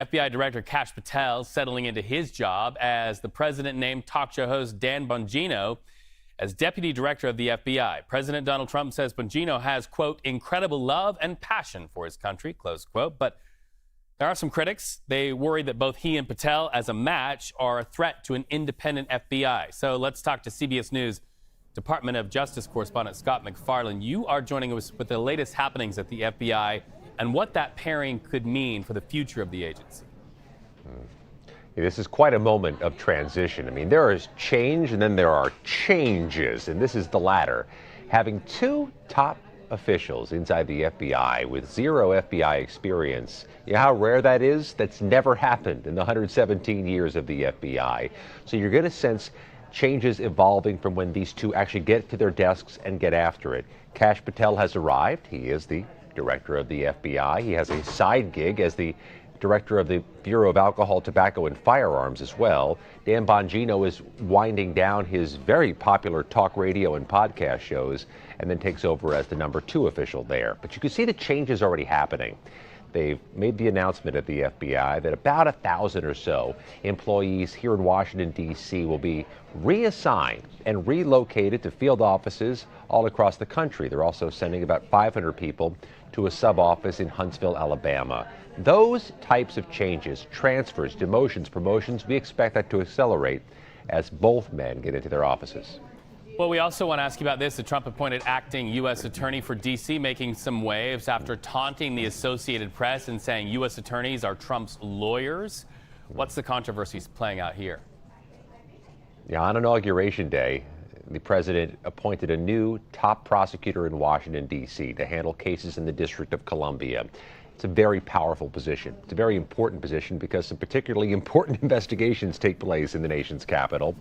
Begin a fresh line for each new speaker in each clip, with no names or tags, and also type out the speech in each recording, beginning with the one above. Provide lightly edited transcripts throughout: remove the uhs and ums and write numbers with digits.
FBI Director Kash Patel settling into his job as the president named talk show host Dan Bongino as Deputy Director of the FBI. President Donald Trump says Bongino has, quote, incredible love and passion for his country, close quote. But there are some critics. They worry that both he and Patel as a match are a threat to an independent FBI. So let's talk to CBS News Department of Justice correspondent Scott MacFarlane. You are joining us with the latest happenings at the FBI and what that pairing could mean for the future of the agency.
This is quite a moment of transition. I mean, there is change and then there are changes, and this is the latter. Having two top officials inside the FBI with zero FBI experience, you know how rare that is? That's never happened in the 117 years of the FBI. So you're going to sense changes evolving from when these two actually get to their desks and get after it. Kash Patel has arrived. He is the director of the FBI. He has a side gig as the director of the Bureau of Alcohol, Tobacco, and Firearms as well. Dan Bongino is winding down his very popular talk radio and podcast shows and then takes over as the number 2 official there. But you can see the changes already happening. They've made the announcement at the FBI that about 1,000 or so employees here in Washington, D.C. will be reassigned and relocated to field offices all across the country. They're also sending about 500 people to a sub-office in Huntsville, Alabama. Those types of changes, transfers, demotions, promotions, we expect that to accelerate as both men get into their offices.
Well, we also want to ask you about this. The Trump-appointed acting U.S. attorney for D.C. making some waves after taunting the Associated Press and saying U.S. attorneys are Trump's lawyers. What's the controversy playing out here?
Yeah, on Inauguration Day, the president appointed a new top prosecutor in Washington, D.C. to handle cases in the District of Columbia. It's a very powerful position. It's a very important position because some particularly important investigations take place in the nation's capital.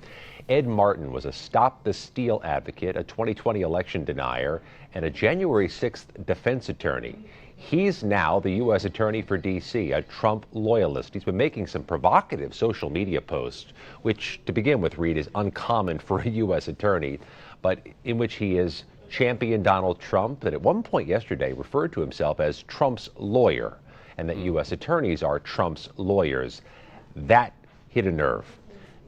Ed Martin was a Stop the Steal advocate, a 2020 election denier, and a January 6th defense attorney. He's now the U.S. attorney for D.C., a Trump loyalist. He's been making some provocative social media posts, which, to begin with, Reed, is uncommon for a U.S. attorney, but in which he is championed Donald Trump, that at one point yesterday referred to himself as Trump's lawyer, and that U.S. attorneys are Trump's lawyers. That hit a nerve.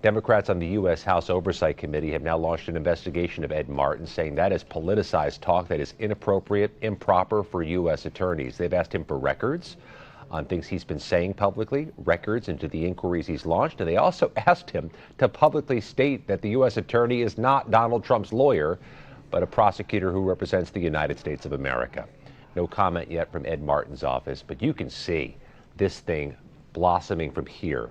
Democrats on the U.S. House Oversight Committee have now launched an investigation of Ed Martin, saying that is politicized talk that is inappropriate, improper for U.S. attorneys. They've asked him for records on things he's been saying publicly, records into the inquiries he's launched, and they also asked him to publicly state that the U.S. attorney is not Donald Trump's lawyer, but a prosecutor who represents the United States of America. No comment yet from Ed Martin's office, but you can see this thing blossoming from here,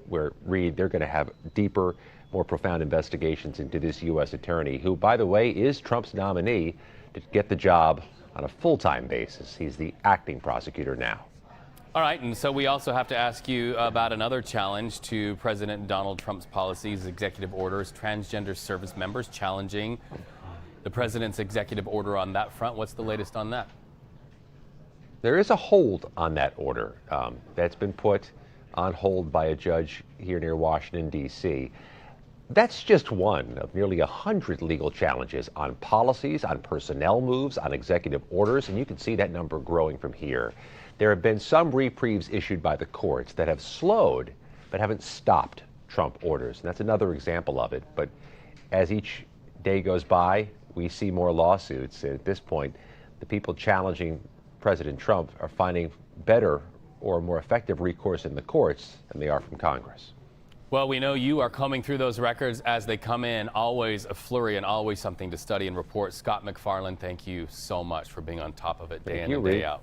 where, Reed, they're going to have deeper, more profound investigations into this U.S. attorney, who, by the way, is Trump's nominee to get the job on a full-time basis. He's the acting prosecutor now.
All right, and so we also have to ask you about another challenge to President Donald Trump's policies, executive orders, transgender service members challenging the president's executive order on that front. What's the latest on that?
There is a hold on that order that's been put on hold by a judge here near Washington, D.C. That's just one of nearly 100 legal challenges on policies, on personnel moves, on executive orders, and you can see that number growing from here. There have been some reprieves issued by the courts that have slowed but haven't stopped Trump orders, and that's another example of it. But as each day goes by, we see more lawsuits. At this point, the people challenging President Trump are finding better or more effective recourse in the courts than they are from Congress.
Well, we know you are combing through those records as they come in. Always a flurry and always something to study and report. Scott MacFarlane, thank you so much for being on top of it day in and day out.